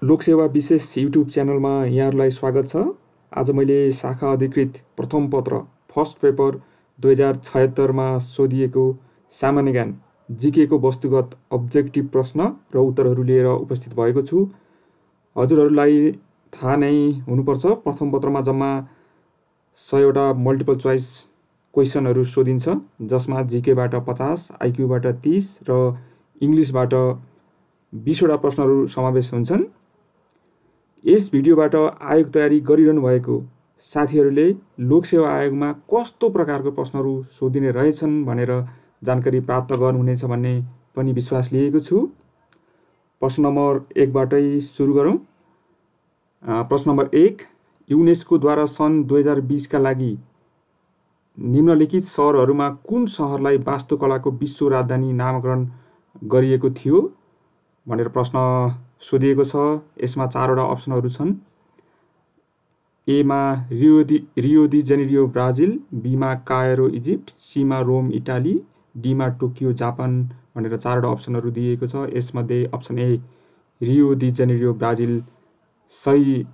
लोकसेवा विशेष युट्युब च्यानलमा यहाँहरूलाई स्वागत छ। आज मैले शाखा अधिकृत प्रथम पत्र फर्स्ट पेपर 2076 मा सोधिएको सामान्य ज्ञान जीके को वस्तुगत अब्जेक्टिभ प्रश्न र उत्तरहरू लिएर उपस्थित भएको छु। हजुरहरूलाई थाहा नै हुनुपर्छ, प्रथम पत्रमा जम्मा 100 वटा मल्टिपल चोइस क्वेशनहरू सोधिन्छ, जसमा जीकेबाट 50, आइक्यूबाट 30 र इङ्ग्लिसबाट 20 वटा प्रश्नहरू समावेश हुन्छन्। यस भिडियोबाट आयोग तयारी गरिरहनु भएको साथीहरूले लोकसेवा आयोगमा कस्तो प्रकारको प्रश्नहरू सोधिने रहेछन् भनेर जानकारी प्राप्त गर्नुहुनेछ भन्ने पनि विश्वास लिएको छु। प्रश्न नम्बर 1 बाटै सुरु गरौँ। प्रश्न नम्बर 1, युनेस्कोद्वारा सन् 2020 का लागि निम्नलिखित सहरहरूमा कुन सहरलाई वास्तुकलाको विश्व राजधानी नामाकरण गरिएको थियो भनेर प्रश्न सोधिएको छ। यसमा 4 वटा अप्सनहरू छन्। ए मा Rio de Janeiro Brazil, B मा कायरो इजिप्ट, सी मा रोम इटाली, डी मा टोकियो जापान भनेर 4 वटा अप्सनहरू दिएको छ। यसमध्ये option A Rio de Janeiro Brazil सही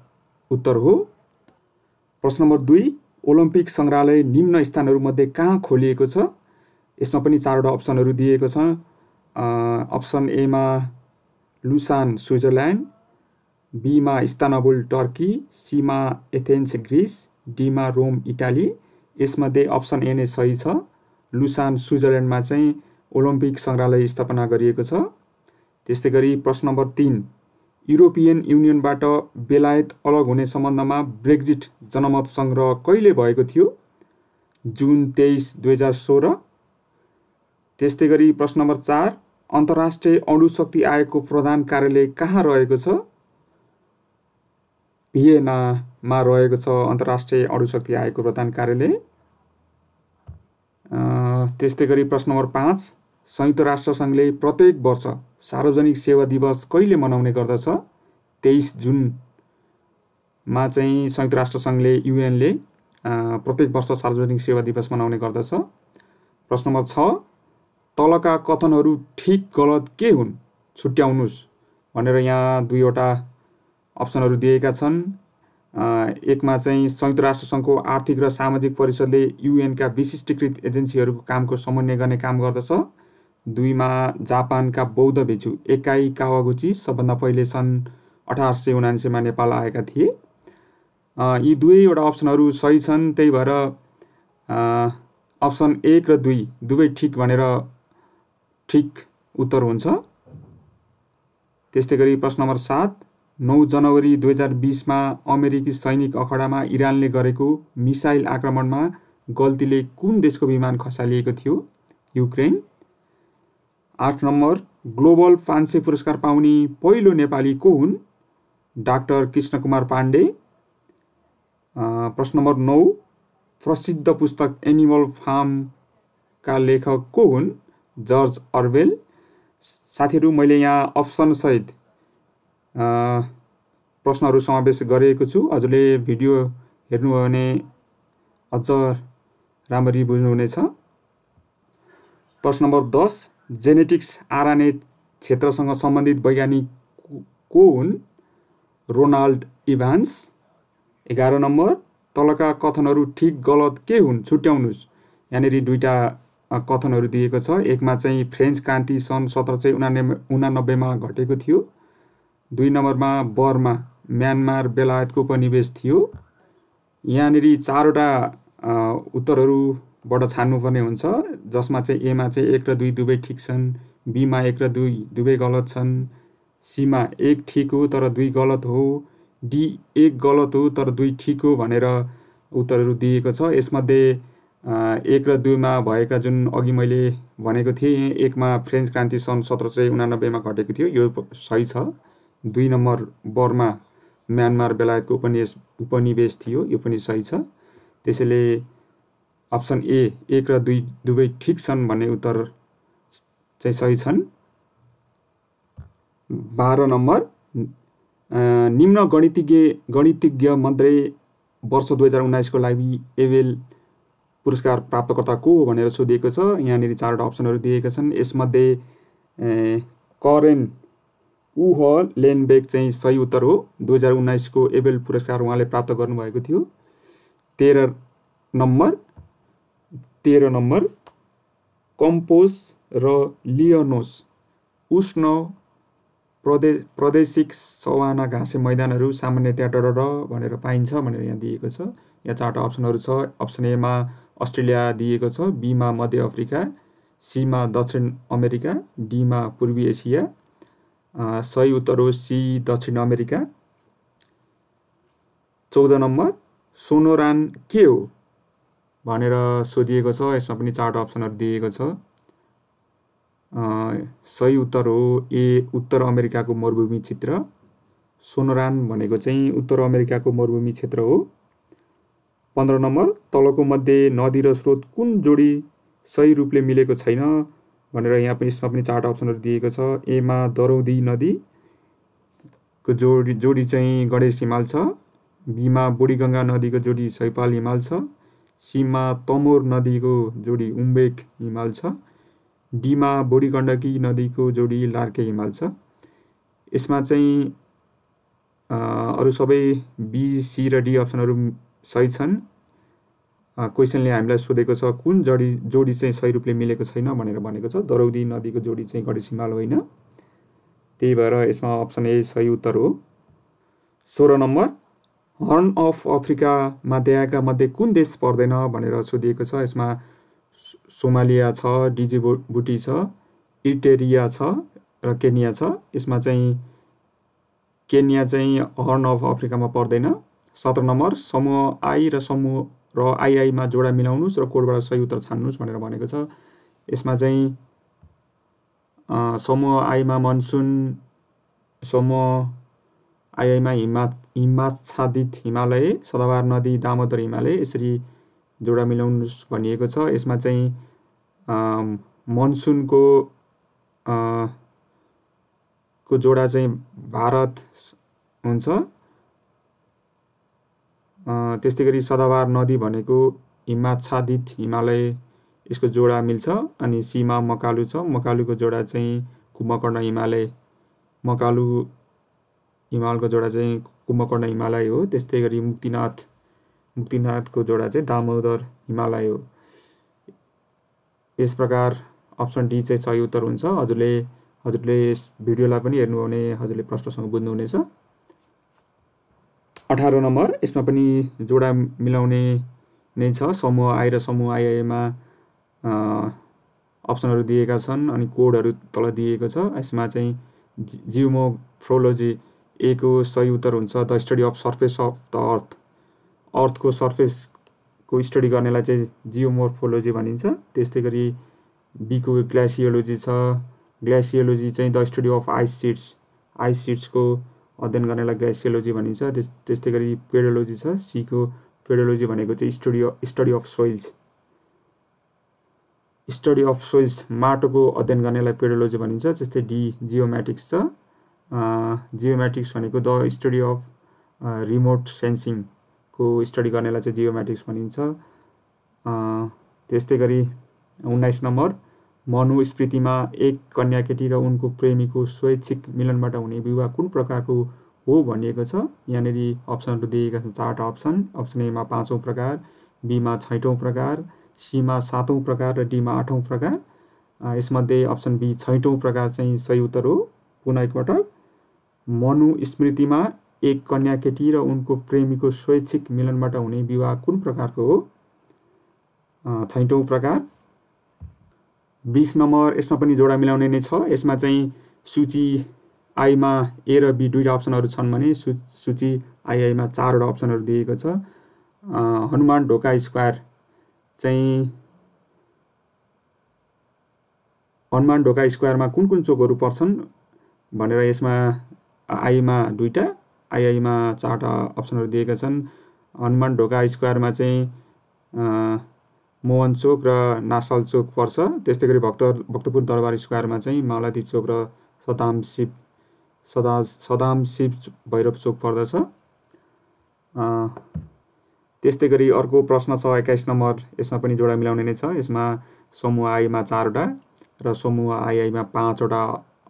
उत्तर हो। प्रश्न नम्बर 2, ओलम्पिक सङ्ग्रहालय निम्न स्थानहरूमध्ये कहाँ खोलिएको छ? यसमा पनि 4 वटा अप्सनहरू दिएको छ। अप्सन ए मा लुसान स्विजरल्यान्ड, बी मा इस्तानबुल टर्की, सी मा एथेन्स ग्रिस, डी मा रोम इटाली। यसमध्ये अप्सन ए नै सही छ। लुसान स्विजरल्यान्डमा चाहिँ ओलम्पिक सङ्ग्रहालय स्थापना गरिएको छ। त्यस्तै गरी प्रश्न नम्बर 3, युरोपियन युनियनबाट बेलायत अलग हुने सम्बन्धमा ब्रेक्जिट जनमत सङ्ग्रह कहिले भएको थियो? जुन 23, 2016। त्यस्तै गरी प्रश्न नम्बर 4, अन्तर्राष्ट्रिय अणुशक्ति आयोगको प्रधान कार्यालय कहाँ रहेको छ? भियेनामा रहेको छ अन्तर्राष्ट्रिय अणुशक्ति आयोगको प्रधान कार्यालय। त्यस्तै गरी प्रश्न नम्बर 5, संयुक्त राष्ट्र सङ्घले प्रत्येक वर्ष सार्वजनिक सेवा दिवस कहिले मनाउने गर्दछ? 23 जुनमा चाहिँ संयुक्त राष्ट्र सङ्घले युएनले प्रत्येक वर्ष सार्वजनिक सेवा दिवस मनाउने गर्दछ। प्रश्न नम्बर 6, तलका कथनहरू ठिक गलत के हुन्? छुट्याउनुस् भनेर यहाँ 2 वटा अप्सनहरू दिएका छन्। 1 मा चाहिँ संयुक्त राष्ट्र सङ्घको आर्थिक र सामाजिक परिषदले युएनका विशिष्टीकृत एजेन्सीहरूको कामको समन्वय गर्ने काम गर्दछ। 2 मा जापानका बौद्ध भिक्षु एकाई कावागुची सबभन्दा पहिले सन् 1879 मा नेपाल आएका थिए। यी 2 वटा अप्सनहरू सही छन्, त्यही भएर अप्सन 1 र 2 दुवै ठिक भनेर ठिक उत्तर हुन्छ। त्यस्तै गरी प्रश्न नम्बर 7, 9 जनवरी 2020 मा अमेरिकी सैनिक अखडामा इरानले गरेको मिसाइल आक्रमणमा गल्तीले कुन देशको विमान खसालिएको थियो? युक्रेन। 8 नम्बर, ग्लोबल 500 पुरस्कार पाउने पहिलो नेपाली को हुन्? डाक्टर कृष्णकुमार पाण्डे। प्रश्न नम्बर 9, प्रसिद्ध पुस्तक एनिमल फार्मका लेखक को हुन्? जर्ज अर्वेल। साथीहरू, मैले यहाँ अप्सन सहित प्रश्नहरू समावेश गरेको छु। हजुरले भिडियो हेर्नुभयो भने अझ राम्ररी बुझ्नुहुनेछ। प्रश्न नम्बर 10, जेनेटिक्स आरएनए क्षेत्रसँग सम्बन्धित वैज्ञानिक को हुन्? रोनाल्ड इभान्स। 11 नम्बर, तलका कथनहरू ठिक गलत के हुन्? छुट्याउनुस्। यहाँनिर 2टा कथनहरू दिएको छ। 1 मा चाहिँ फ्रेन्च क्रान्ति सन् 1789 मा घटेको थियो। 2 नम्बरमा बर्मा म्यानमार बेलायतको उपनिवेश थियो। यहाँनिर 4 वटा उत्तरहरूबाट छान्नुपर्ने हुन्छ, जसमा चाहिँ ए मा चाहिँ 1 र 2 दुवै ठिक छन्, बी मा 1 र 2 दुवै गलत छन्, सी मा 1 ठिक हो तर 2 गलत हो, डी 1 गलत हो तर 2 ठिक हो भनेर उत्तरहरू दिएको छ। यसमध्ये 1 र 2 मा भएका जुन अघि मैले भनेको थिएँ, 1 मा फ्रेन्च क्रान्ति सन् 1789 मा घटेको थियो, यो सही छ। 2 नम्बर बर्मा म्यानमार बेलायतको उपनिवेश थियो, यो पनि सही छ। त्यसैले अप्सन ए 1 र 2 दुवै ठिक छन् भन्ने उत्तर चाहिँ सही छन्। 12 नम्बर, निम्न गणितज्ञ मध्ये वर्ष 2019 को लागि एबेल पुरस्कार प्राप्तकर्ता को हो भनेर सोधिएको छ। यहाँनिर 4 वटा अप्सनहरू दिएका छन्। यसमध्ये करेन ऊ ह लेनबेक चाहिँ सही उत्तर हो। 2019 को एबेल पुरस्कार उहाँले प्राप्त गर्नुभएको थियो। 13 नम्बर कम्पोस र लियोनोस उष्ण प्रादेशिक सवाना घाँसे मैदानहरू सामान्यतया डडड भनेर पाइन्छ भनेर यहाँ दिएको छ। यहाँ 4टा अप्सनहरू छ। अप्सन ए मा अस्ट्रेलिया दिएको छ, बी मा मध्य अफ्रिका, सी मा दक्षिण अमेरिका, डी मा पूर्वी एसिया। सही उत्तर हो सी दक्षिण अमेरिका। 14 नम्बर सोनोरान के हो भनेर सोधिएको छ। यसमा पनि 4टा अप्सनहरू दिएको छ। सही उत्तर हो ए उत्तर अमेरिकाको मरुभूमि क्षेत्र। सोनोरान भनेको चाहिँ उत्तर अमेरिकाको मरुभूमि क्षेत्र हो। 15 नम्बर तलको मध्ये नदी र स्रोत कुन जोडी सही रूपले मिलेको छैन भनेर यहाँ पनि यसमा पनि 4टा अप्सनहरू दिएको छ। ए मा दरौदी नदीको जोडी चाहिँ गणेश हिमाल छ, बी मा बुढीगङ्गा नदीको जोडी सैपाल हिमाल छ, सी मा तमोर नदीको जोडी उम्बेक हिमाल छ, डी मा बुढी गण्डकी नदीको जोडी लार्के हिमाल छ। यसमा चाहिँ अरू सबै बी, सी र डी अप्सनहरू सही छन्। क्वेसनले हामीलाई सोधेको छ कुन जोडी चाहिँ सही रूपले मिलेको छैन भनेर भनेको छ। दरौदी नदीको जोडी चाहिँ गणेश हिमाल होइन। त्यही भएर यसमा अप्सन ए सही उत्तर हो। 16 नम्बर हर्न अफ अफ्रिकामा देखाएका मध्ये कुन देश पर्दैन भनेर सोधिएको छ। यसमा सोमालिया छ, डिजिबुटी छ, इरिट्रिया छ र केन्या छ। यसमा चाहिँ केन्या चाहिँ हर्न अफ अफ्रिकामा पर्दैन। 17 नम्बर समूह आई र समूह र आईआईमा जोडा मिलाउनुस् र कोडबाट सही उत्तर छान्नुस् भनेर भनेको छ। यसमा चाहिँ समूह आईमा मनसुन, समूह आईआईमा हिमाच्छादित हिमालय, सदाबहार नदी, दामोदर हिमालय, यसरी जोडा मिलाउनुस् भनिएको छ। यसमा चाहिँ मनसुनको को जोडा चाहिँ भारत हुन्छ। त्यस्तै गरी सदाबहार नदी भनेको हिमाच्छादित हिमालय, यसको जोडा मिल्छ। अनि सीमा मकालु छ, मकालुको जोडा चाहिँ कुम्भकर्ण हिमालय, मकालु हिमालको जोडा चाहिँ कुम्भकर्ण हिमालय हो। त्यस्तै गरी मुक्तिनाथको जोडा चाहिँ दामोदर हिमालय हो। यस प्रकार अप्सन डी चाहिँ सही उत्तर हुन्छ। हजुरले यस भिडियोलाई पनि हेर्नु भने हजुरले प्रश्नसँग बुझ्नुहुनेछ। 18 नम्बर यसमा पनि जोडा मिलाउने नै छ। समूह आई र समूह आईआईमा अप्सनहरू दिएका छन् अनि कोडहरू तल दिएको छ। यसमा चाहिँ जियोमोर्फोलोजी ए को सही उत्तर हुन्छ the study of surface of the earth. अर्थको सर्फेसको स्टडी गर्नेलाई चाहिँ जियोमोर्फोलोजी भनिन्छ। त्यस्तै गरी बीको ग्लासियोलोजी छ। ग्लासियोलोजी चाहिँ द स्टडी अफ आइस सिट्सको अध्ययन गर्नेलाई ग्लासियोलोजी भनिन्छ। त्यस्तै गरी पेडोलोजी छ। सीको पेडोलोजी भनेको चाहिँ स्टडी अफ सोइल्स माटोको अध्ययन गर्नेलाई पेडोलोजी भनिन्छ। त्यस्तै डी जियोमेट्रिक्स छ। जियोमेट्रिक्स भनेको द स्टडी अफ रिमोट सेन्सिङको स्टडी गर्नेलाई चाहिँ जियोमेट्रिक्स भनिन्छ। त्यस्तै गरी 19 नम्बर मनुस्मृतिमा एक कन्या केटी र उनको प्रेमीको स्वैच्छिक मिलनबाट हुने विवाह कुन प्रकारको हो भनिएको छ। यहाँनिर अप्सनहरू दिएका छन् 4टा अप्सन। अप्सन ए मा 5औं प्रकार, बी मा 6औं प्रकार, सी मा 7औं प्रकार र डी मा 8औं प्रकार। यसमध्ये अप्सन बी 6औं प्रकार चाहिँ सही उत्तर हो। पुनः एकपटक मनुस्मृतिमा एक कन्या केटी र उनको प्रेमीको स्वैच्छिक मिलनबाट हुने विवाह कुन प्रकारको हो। 6औं प्रकार। 20 नम्बर यसमा पनि जोडा मिलाउने नै छ। यसमा चाहिँ सूची आईमा ए र बी 2टा अप्सनहरू छन् भने सूची आईआईमा 4वटा अप्सनहरू दिएको छ। हनुमान ढोका स्क्वायर चाहिँ हनुमान ढोका स्क्वायरमा कुन कुन चोकहरू पर्छन् भनेर यसमा आईमा 2टा, आईआईमा 4टा अप्सनहरू दिएका छन्। हनुमान ढोका स्क्वायरमा चाहिँ मोहन चोक र नासाल चोक पर्छ। त्यस्तै गरी भक्तपुर दरबार स्क्वायरमा चाहिँ मालती चोक र सदाम शिव भैरव चोक पर्दछ। त्यस्तै गरी अर्को प्रश्न छ 21 नम्बर। यसमा पनि जोडा मिलाउने नै छ। यसमा समूह आईमा 4वटा र समूह आईआईमा 5वटा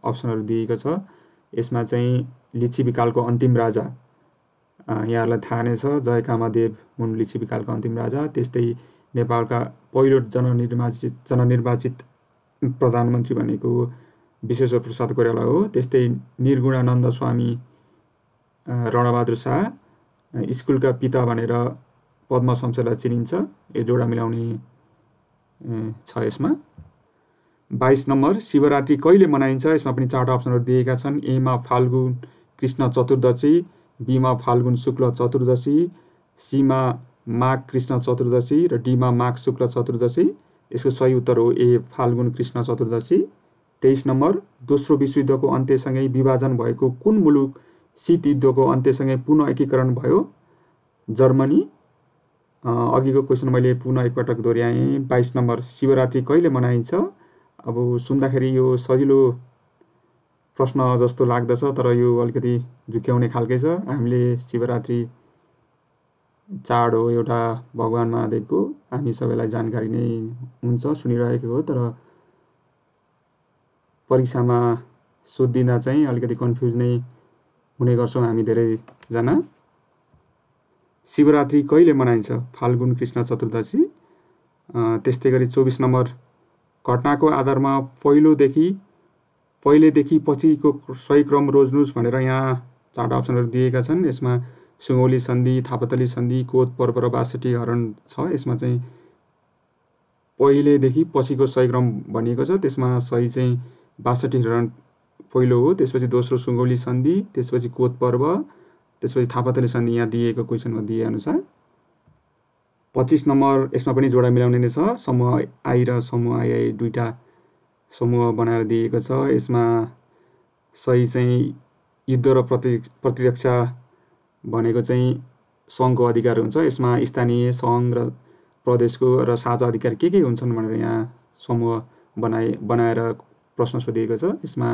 अप्सनहरू दिएको छ। यसमा चाहिँ लिच्छविकालको अन्तिम राजा यहाँहरूलाई थाहा नै छ, जयकामादेव हुन् लिच्छविकालको अन्तिम राजा। त्यस्तै नेपालका पहिलो जननिर्वाचित प्रधानमन्त्री भनेको विश्वेश्वर प्रसाद कोइराला हो। त्यस्तै निर्गुणानन्द स्वामी रणबहादुर शाह स्कुलका पिता भनेर पद्म शमशेरलाई चिनिन्छ। यो जोडा मिलाउने छ यसमा। 22 नम्बर शिवरात्रि कहिले मनाइन्छ? यसमा पनि 4 अप्सनहरू दिएका छन्। एमा फाल्गुन कृष्ण चतुर्दशी, बीमा फाल्गुन शुक्ल चतुर्दशी, सीमा माघ कृष्ण चतुर्दशी र डीमा माघ शुक्ल चतुर्दशी। यसको सही उत्तर हो ए फाल्गुन कृष्ण चतुर्दशी। 23 नम्बर दोस्रो विश्वयुद्धको अन्त्यसँगै विभाजन भएको कुन मुलुक शीत युद्धको अन्त्यसँगै पुनः एकीकरण भयो? जर्मनी। अघिको क्वेसन मैले पुनः एकपटक दोहोऱ्याएँ। 22 नम्बर शिवरात्रि कहिले मनाइन्छ? अब सुन्दाखेरि यो सजिलो प्रश्न जस्तो लाग्दछ, तर यो अलिकति झुक्याउने खालकै छ। हामीले शिवरात्रि चाड हो एउटा भगवान महादेवको, हामी सबैलाई जानकारी नै हुन्छ, सुनिरहेको हो, तर परीक्षामा सोधिँदा चाहिँ अलिकति कन्फ्युज नै हुने गर्छौँ हामी धेरैजना। शिवरात्रि कहिले मनाइन्छ? फाल्गुन कृष्ण चतुर्दशी। त्यस्तै गरी 24 नम्बर घटनाको आधारमा पहिलेदेखि पछिको सही क्रम रोज्नुहोस् भनेर यहाँ 4 अप्सनहरू दिएका छन्। यसमा सुगौली सन्धि, थापाथली सन्धि, कोत पर्व र 62 हरण छ। यसमा चाहिँ पहिलेदेखि पछिको सही क्रम भनिएको छ। त्यसमा सही चाहिँ 62 हरण पहिलो हो, त्यसपछि दोस्रो सुगौली सन्धि, त्यसपछि कोत पर्व, त्यसपछि थापाथली सन्धि यहाँ दिएको क्वेसनमा दिएअनुसार। 25 नम्बर यसमा पनि जोडा मिलाउने नै छ। समूह आई र समूह आई दुईटा समूह बनाएर दिएको छ। यसमा सही चाहिँ युद्ध र प्रतिरक्षा भनेको चाहिँ सङ्घको अधिकार हुन्छ। यसमा स्थानीय सङ्घ र प्रदेशको र साझा अधिकार के हुन्छन् भनेर यहाँ समूह बनाएर प्रश्न सोधिएको छ। यसमा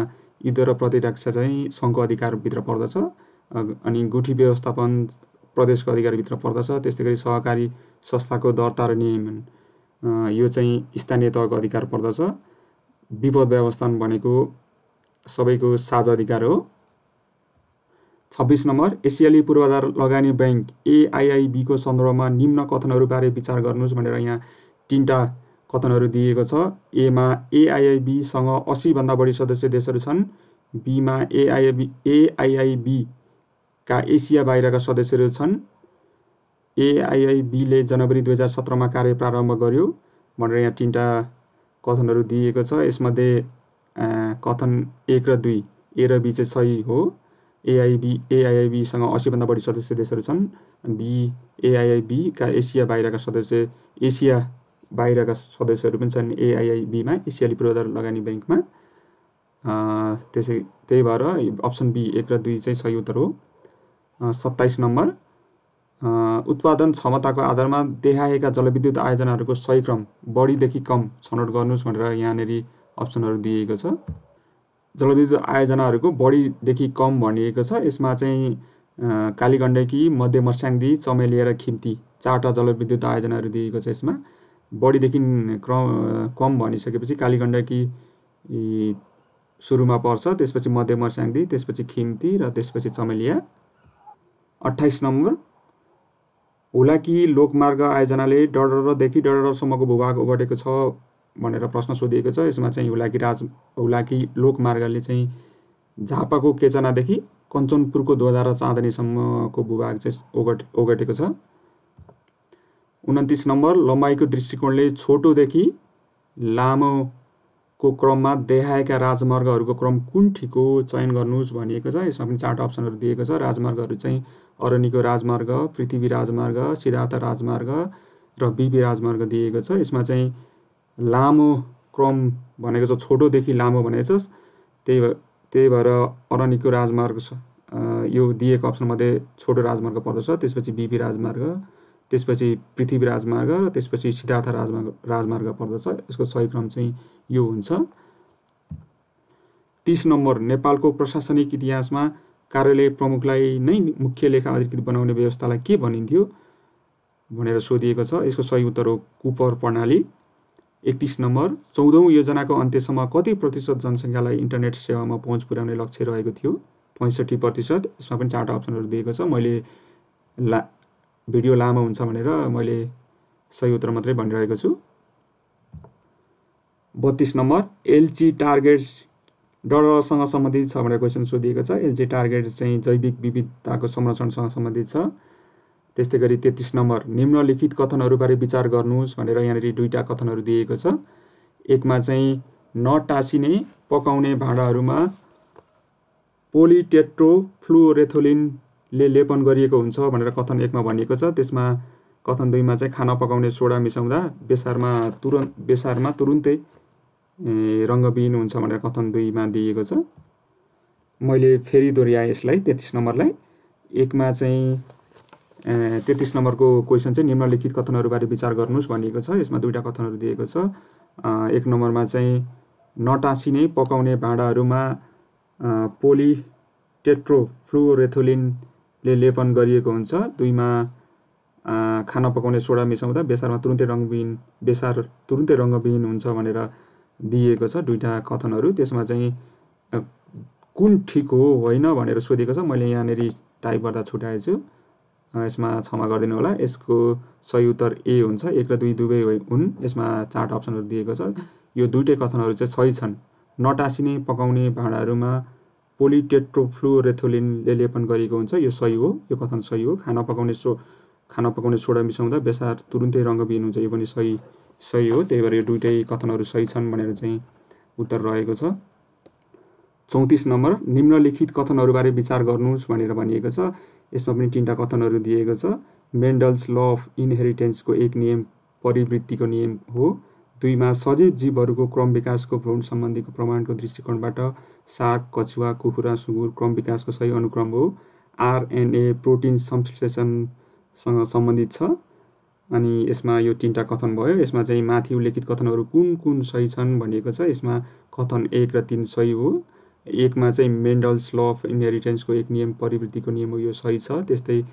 युद्ध र प्रतिरक्षा चाहिँ सङ्घको अधिकारभित्र पर्दछ, अनि गुठी व्यवस्थापन प्रदेशको अधिकारभित्र पर्दछ। त्यस्तै गरी सहकारी संस्थाको दर्ता र नियमन यो चाहिँ स्थानीय तहको अधिकार पर्दछ। विपद व्यवस्थापन भनेको सबैको साझा अधिकार हो। 26 नम्बर एसियाली पूर्वाधार लगानी बैंक AIIB को सन्दर्भमा निम्न कथनहरूबारे विचार गर्नुहोस् भनेर यहाँ 3टा कथनहरू दिएको छ। एमा AIIB सँग 80 भन्दा बढी सदस्य देशहरू छन्। बीमा AIIB का एसिया बाहिरका सदस्यहरू छन्। AIIB ले जनवरी 2017 मा कार्य प्रारम्भ गर्यो भनेर यहाँ 3टा कथनहरू दिएको छ। यसमध्ये कथन 1 र 2 ए र बी चाहिँ सही हो। AIIB सँग 80 भन्दा बढी सदस्य देशहरू छन्। बी AIIB का एसिया बाहिरका सदस्यहरू पनि छन् AIIB मा, एसियाली पूर्वाधार लगानी बैंकमा। त्यही भएर अप्सन बी 1 र 2 चाहिँ सही उत्तर हो। 27 नम्बर उत्पादन क्षमताको आधारमा देखाएका जलविद्युत आयोजनाहरूको सही क्रम बढीदेखि कम छनौट गर्नुहोस् भनेर यहाँनेरि अप्सनहरू दिएको छ। जलविद्युत आयोजनाहरूको बढीदेखि कम भनिएको छ। यसमा चाहिँ कालीगण्डकी, मध्य मर्स्याङ्दी, चमेलिया र खिम्ती 4टा जलविद्युत आयोजनाहरू दिएको छ। यसमा बढीदेखि कम भनिसकेपछि कालीगण्डकी सुरुमा पर्छ, त्यसपछि मध्य मर्स्याङ्दी, त्यसपछि खिम्ती र त्यसपछि चमेलिया। 28 नम्बर हुलाकी लोकमार्ग आयोजनाले डडरदेखि डडरसम्मको भूभाग ओगटेको छ भनेर प्रश्न सोधिएको छ। यसमा चाहिँ हुलाकी लोकमार्गले चाहिँ झापाको केचनादेखि कञ्चनपुरको ध्वजा र चाँदनीसम्मको भूभाग चाहिँ ओगटेको छ। 29 नम्बर लम्बाइको दृष्टिकोणले छोटोदेखि लामोको क्रममा देखाएका राजमार्गहरूको क्रम कुन ठिको चयन गर्नुहोस् भनिएको छ। यसमा पनि 4टा अप्सनहरू दिएको छ। राजमार्गहरू चाहिँ अरनिको राजमार्ग, पृथ्वी राजमार्ग, सिद्धार्थ राजमार्ग र बीबी राजमार्ग दिएको छ। यसमा चाहिँ लामो क्रम भनेको छ, छोटोदेखि लामो भनेको छ। त्यही भएर अरनिको राजमार्ग यो दिएको अप्सनमध्ये छोटो राजमार्ग पर्दछ। त्यसपछि बीबी राजमार्ग, त्यसपछि पृथ्वी राजमार्ग र त्यसपछि सिद्धार्थ राजमार्ग पर्दछ। यसको सही क्रम चाहिँ यो हुन्छ। 30 नम्बर नेपालको प्रशासनिक इतिहासमा कार्यालय प्रमुखलाई नै मुख्य लेखा अधिकृत बनाउने व्यवस्थालाई के भनिन्थ्यो भनेर सोधिएको छ। यसको सही उत्तर हो कुपर प्रणाली। 31 नम्बर 14औं योजनाको अन्त्यसम्म कति प्रतिशत जनसङ्ख्यालाई इन्टरनेट सेवामा पहुँच पुर्याउने लक्ष्य रहेको थियो? 65%। यसमा पनि 4वटा अप्सनहरू दिएको छ। मैले भिडियो लामो हुन्छ भनेर मैले सही उत्तर मात्रै भनिरहेको छु। 32 नम्बर एलजी टार्गेट्स डरसँग सम्बन्धित छ भनेर क्वेसन सोधिएको छ। एलजी टार्गेट चाहिँ जैविक विविधताको संरक्षणसँग सम्बन्धित छ। त्यस्तै गरी 33 नम्बर निम्नलिखित कथनहरूबारे विचार गर्नुहोस् भनेर यहाँनिर दुईटा कथनहरू दिएको छ। एकमा चाहिँ नटासिने पकाउने भाँडाहरूमा पोलिटेट्रोफ्लोरेथोलिनले लेपन गरिएको हुन्छ भनेर कथन 1 मा भनिएको छ। त्यसमा कथन 2 मा चाहिँ खाना पकाउने सोडा मिसाउँदा बेसारमा तुरुन्तै रङ्गविहीन हुन्छ भनेर कथन 2 मा दिएको छ। मैले फेरि दोहोऱ्याएँ यसलाई 33 नम्बरलाई। 1 मा चाहिँ 33 नम्बरको क्वेसन चाहिँ निम्नलिखित कथनहरूबारे विचार गर्नुहोस् भनिएको छ। यसमा दुईटा कथनहरू दिएको छ। 1 नम्बरमा चाहिँ नटासिने पकाउने भाँडाहरूमा पोलिटेट्रोफ्लोरेथोलिनले लेपन गरिएको हुन्छ। 2 मा खाना पकाउने सोडा मिसाउँदा बेसार तुरुन्तै रङ्गविहीन हुन्छ भनेर दिएको छ दुईटा कथनहरू। त्यसमा चाहिँ कुन ठिक हो होइन भनेर सोधेको छ। मैले यहाँनिर टाइप गर्दा छुटाएछु, यसमा क्षमा गरिदिनु होला। यसको सही उत्तर ए हुन्छ। 1 र 2 दुवै हुन्। यसमा 4वटा अप्सनहरू दिएको छ। यो दुईटै कथनहरू चाहिँ सही छन्। नटासिने पकाउने भाँडाहरूमा पोलिटेट्रोफ्लोरेथोलिनले लेपन गरिएको हुन्छ, यो सही हो। यो कथन सही हो। खाना पकाउने सोडा मिसाउँदा बेसार तुरुन्तै रङ्गविहीन हुन्छ, यो पनि सही हो। त्यही भएर यो दुईटै कथनहरू सही छन् भनेर चाहिँ उत्तर रहेको छ। 34 नम्बर निम्नलिखित कथनहरूबारे विचार गर्नुहोस् भनेर भनिएको छ। यसमा पनि 3टा कथनहरू दिएको छ। मेन्डल्स ल अफ इनहेरिटेन्सको एक नियम परिवृत्तिको नियम हो। 2 मा सजीव जीवहरूको क्रम विकासको भ्रूण सम्बन्धीको प्रमाणको दृष्टिकोणबाट सार्क, कछुवा, कुखुरा, सुँगुर क्रम विकासको सही अनुक्रम हो। आरएनए प्रोटिन संश्लेषणसँग सम्बन्धित छ। अनि यसमा यो 3टा कथन भयो। यसमा चाहिँ माथि उल्लेखित कथनहरू कुन सही छन् भनिएको छ। यसमा कथन 1 र 3 सही हो। 1 मा चाहिँ मेन्डल्स ल अफ इनहेरिटेन्सको एक नियम परिवृत्तिको नियम हो, यो सही छ। त्यस्तै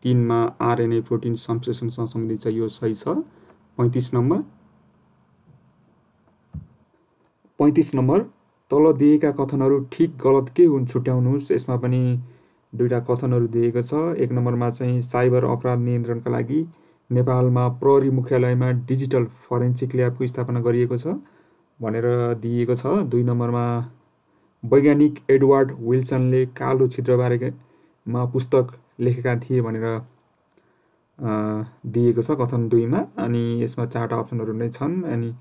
3 मा आरएनए प्रोटिन संश्लेषणसँग सम्बन्धित छ, यो सही छ। 35 नम्बर तल दिएका कथनहरू ठिक गलत के हुन् छुट्याउनुहोस्। यसमा पनि दुईटा कथनहरू दिएको छ। 1 नम्बरमा चाहिँ साइबर अपराध नियन्त्रणका लागि नेपालमा प्रहरी मुख्यालयमा डिजिटल फरेन्सिक ल्याबको स्थापना गरिएको छ भनेर दिएको छ। 2 नम्बरमा वैज्ञानिक एडवर्ड विल्सनले कालो छिद्रबारेमा पुस्तक लेखेका थिए भनेर दिएको छ कथन 2 मा। अनि यसमा 4वटा अप्सनहरू नै छन्। अनि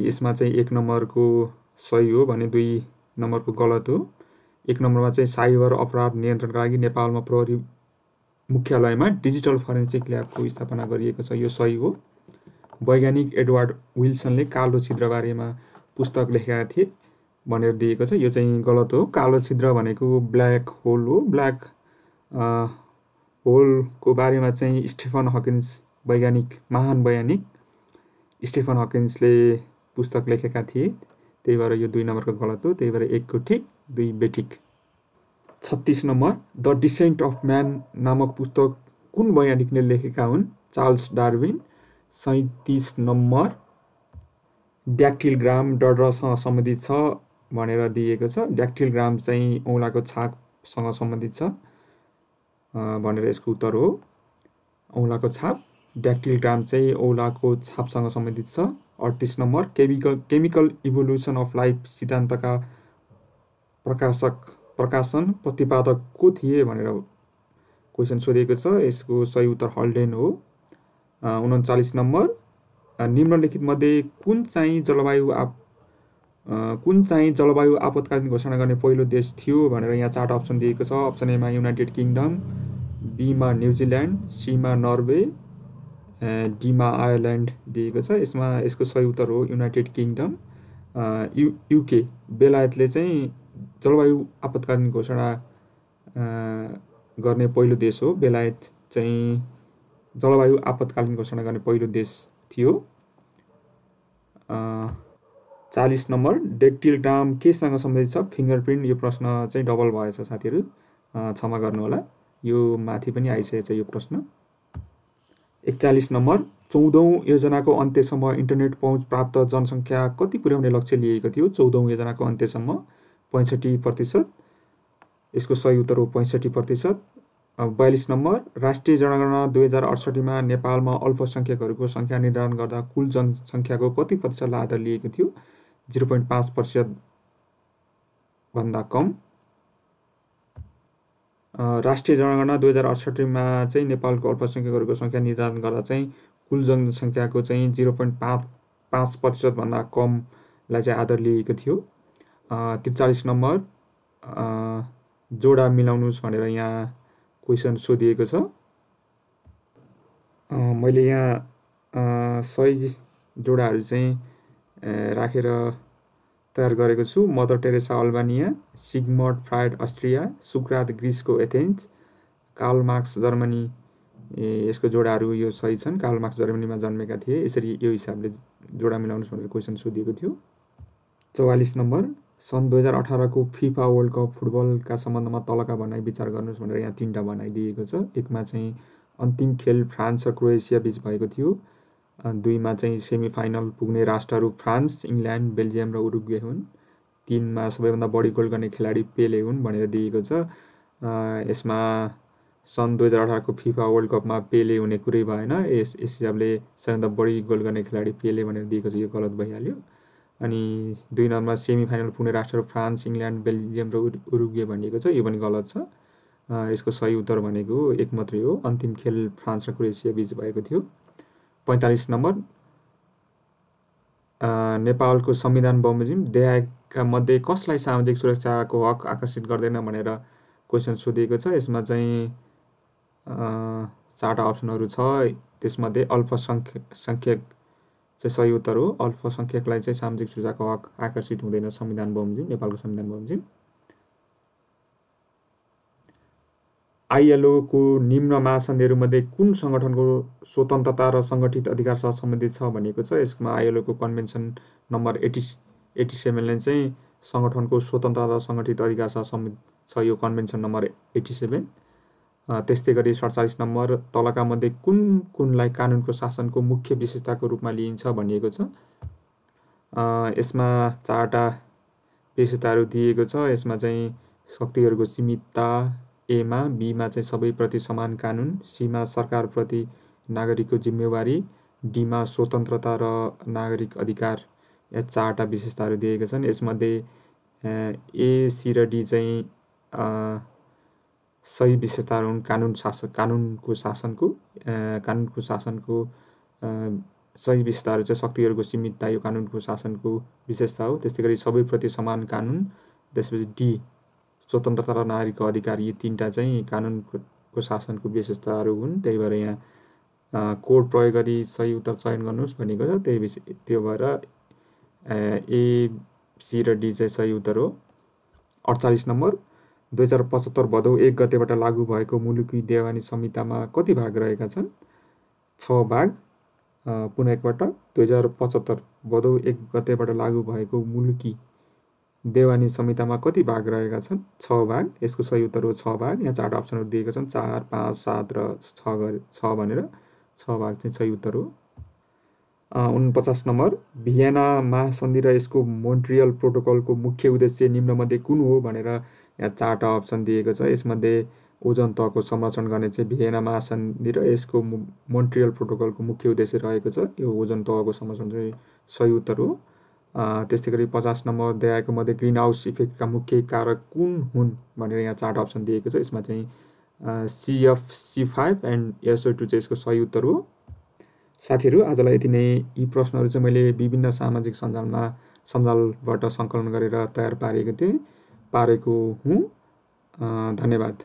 यसमा चाहिँ 1 नम्बरको सही हो भने 2 नम्बरको गलत हो। 1 नम्बरमा चाहिँ साइबर अपराध नियन्त्रणका लागि नेपालमा प्रहरी मुख्यालयमा डिजिटल फरेन्सिक ल्याबको स्थापना गरिएको छ, यो सही हो। वैज्ञानिक एडवर्ड विल्सनले कालो छिद्रबारेमा पुस्तक लेखेका थिए भनेर दिएको छ, यो चाहिँ गलत हो। कालो छिद्र भनेको ब्ल्याक होल हो। ब्ल्याक होलको बारेमा चाहिँ स्टिफन हकिन्स महान वैज्ञानिक स्टिफन हकिन्सले पुस्तक लेखेका थिए। त्यही भएर यो 2 नम्बरको गलत हो। त्यही भएर 1 को ठिक, 2 बेठिक। 36 number the decent of man नामक पुस्तक कुन वैज्ञानिकले लेखेका हुन्? Charles Darwin. 37 नम्बर ड्याक्टिलग्राम डरसँग सम्बन्धित छ भनेर दिएको छ। ड्याक्टिलग्राम चाहिँ औँलाको छापसँग सम्बन्धित छ भनेर यसको उत्तर हो। औँलाको छाप, ड्याक्टिलग्राम चाहिँ औँलाको छापसँग सम्बन्धित छ। 38 नम्बर केमिकल इभोल्युसन अफ लाइफ सिद्धान्तका प्रकाशन प्रतिपादक को थिए भनेर क्वेसन सोधेको छ। यसको सही उत्तर हल्डेन हो। 39 नम्बर निम्नलिखित मध्ये कुन चाहिँ जलवायु आपतकालीन घोषणा गर्ने पहिलो देश थियो भनेर यहाँ 4वटा अप्सन दिएको छ। अप्सन ए मा युनाइटेड किङडम, बी मा न्युजिल्यान्ड, सी मा नर्वे, डी मा आयरल्यान्ड दिएको छ। यसको सही उत्तर हो युनाइटेड किङडम। युके बेलायतले चाहिँ जलवायु आपतकालीन घोषणा गर्ने पहिलो देश हो। बेलायत चाहिँ जलवायु आपतकालीन घोषणा गर्ने पहिलो देश थियो। 40 नम्बर ड्याक्टिलग्राम केसँग सम्बन्धित छ? फिङ्गरप्रिन्ट। यो प्रश्न चाहिँ डबल भएछ साथीहरू, क्षमा गर्नुहोला। यो माथि पनि आइसकेको छ यो प्रश्न। 41 नम्बर 14औं योजनाको अन्त्यसम्म इन्टरनेट पहुँच प्राप्त जनसङ्ख्या कति पुर्याउने लक्ष्य लिएको थियो? 14औं योजनाको अन्त्यसम्म 65%। यसको सही उत्तर हो 65%। 42 नम्बर, राष्ट्रिय जनगणना 2068मा नेपालमा अल्पसङ्ख्यकहरूको सङ्ख्या निर्धारण गर्दा कुल जनसङ्ख्याको कति प्रतिशतलाई आधार लिएको थियो? 0.5% भन्दा कम। राष्ट्रिय जनगणना 2068मा चाहिँ नेपालको अल्पसङ्ख्यकहरूको सङ्ख्या निर्धारण गर्दा चाहिँ कुल जनसङ्ख्याको चाहिँ 0.5% भन्दा कमलाई चाहिँ आधार लिएको थियो। 43 नम्बर, जोडा मिलाउनुहोस् भनेर यहाँ क्वेसन सोधिएको छ। मैले यहाँ सही जोडाहरू चाहिँ राखेर तयार गरेको छु। Mother Teresa Albania, Sigmund Freud Austria, सुक्रात ग्रिसको एथेन्स, कार्ल मार्क्स जर्मनी, यसको जोडाहरू यो सही छन्। कार्ल मार्क्स जर्मनीमा जन्मेका थिए। यसरी यो हिसाबले जोडा मिलाउनुहोस् भनेर क्वेसन सोधिएको थियो। 44 नम्बर, सन् 2018को फिफा वर्ल्ड कप फुटबलका सम्बन्धमा तलका भनाइ विचार गर्नुहोस् भनेर यहाँ 3टा भनाइ दिएको छ। एकमा चाहिँ अन्तिम खेल फ्रान्स र क्रोएसिया बीच भएको थियो। 2मा चाहिँ सेमिफाइनल पुग्ने राष्ट्रहरू फ्रान्स, इङ्ल्यान्ड, बेल्जियम र उरुग्वे हुन्। 3मा सबैभन्दा बढी गोल गर्ने खेलाडी पेले हुन् भनेर दिएको छ। यसमा सन् 2018को फिफा वर्ल्ड कपमा पेले हुने कुरै भएन। यस हिसाबले सबैभन्दा बढी गोल गर्ने खेलाडी पेले भनेर दिएको छ, यो गलत भइहाल्यो। अनि 2 नम्बरमा सेमिफाइनल पुग्ने राष्ट्रहरू फ्रान्स, इङ्ल्यान्ड, बेल्जियम र उरुग्वे भनिएको छ, यो पनि गलत छ। यसको सही उत्तर भनेको एक मात्रै हो, अन्तिम खेल फ्रान्स र क्रोएसिया बीच भएको थियो। 45 नम्बर, नेपालको संविधान बमोजिम देहायका मध्ये कसलाई सामाजिक सुरक्षाको हक आकर्षित गर्दैन भनेर क्वेसन सोधिएको छ। यसमा चाहिँ 4टा अप्सनहरू छ। त्यसमध्ये अल्पसङ्ख्यक चाहिँ सही उत्तर हो। अल्पसङ्ख्यकलाई चाहिँ सामाजिक सुरक्षाको हक आकर्षित हुँदैन संविधान बमोजिम, नेपालको संविधान बमोजिम। ILO को निम्न महासन्धिहरूमध्ये कुन सङ्गठनको स्वतन्त्रता र सङ्गठित अधिकारसँग सम्बन्धित छ भनिएको छ। यसमा ILO को कन्भेन्सन नम्बर 87ले चाहिँ सङ्गठनको स्वतन्त्रता र सङ्गठित अधिकारसँग सम्बन्धित छ, यो कन्भेन्सन नम्बर 87। त्यस्तै गरी 47 नम्बर, तलका मध्ये कुनलाई कानुनको शासनको मुख्य विशेषताको रूपमा लिइन्छ भनिएको छ। यसमा 4टा विशेषताहरू दिएको छ। यसमा चाहिँ शक्तिहरूको सीमितता एमा, बीमा चाहिँ सबैप्रति समान कानुन, सीमा सरकारप्रति नागरिकको जिम्मेवारी, डीमा स्वतन्त्रता र नागरिक अधिकार, या 4टा विशेषताहरू दिएका छन्। यसमध्ये ए, सी र डी चाहिँ सही विशेषताहरू हुन्। कानुनको शासनको सही विशेषताहरू चाहिँ शक्तिहरूको सीमितता, यो कानुनको शासनको विशेषता हो। त्यस्तै गरी सबैप्रति समान कानुन, त्यसपछि डी स्वतन्त्रता र नागरिकको अधिकार, यी 3टा चाहिँ कानुनको शासनको विशेषताहरू हुन्। त्यही भएर यहाँ कोड प्रयोग गरी सही उत्तर चयन गर्नुहोस् भनेको छ। त्यो भएर ए, सी र डी चाहिँ सही उत्तर हो। 48 नम्बर, 2075 भदौ 1 गतेबाट लागू भएको मुलुकी देवानी संहितामा कति भाग रहेका छन्? 6 भाग। पुनः एकपटक, 2075 भदौ 1 गतेबाट लागू भएको मुलुकी देवानी संहितामा कति भाग रहेका छन्? 6 भाग। यसको सही उत्तर हो 6 भाग। यहाँ 4टा अप्सनहरू दिएका छन्, 4, 5, 7 र 6 भनेर। 6 भाग चाहिँ सही उत्तर हो। 49 नम्बर, भियना महासन्धि र यसको मोन्ट्रियल प्रोटोकलको मुख्य उद्देश्य निम्नमध्ये कुन हो भनेर यहाँ 4टा अप्सन दिएको छ। यसमध्ये ओजन तहको संरक्षण गर्ने चाहिँ भियना महासन्धि र यसको मोन्ट्रियल प्रोटोकलको मुख्य उद्देश्य रहेको छ। यो ओजन तहको संरक्षण चाहिँ सही उत्तर हो। त्यस्तै गरी 50 नम्बर, देहायको मध्ये ग्रिन हाउस इफेक्टका मुख्य कारक कुन हुन् भनेर यहाँ 4टा अप्सन दिएको छ। यसमा चाहिँ CFC5 एन्ड SO2 चाहिँ यसको सही उत्तर हो। साथीहरू, आजलाई यति नै। यी प्रश्नहरू चाहिँ मैले विभिन्न सामाजिक सञ्जालबाट सङ्कलन गरेर तयार पारेको हुँ। धन्यवाद।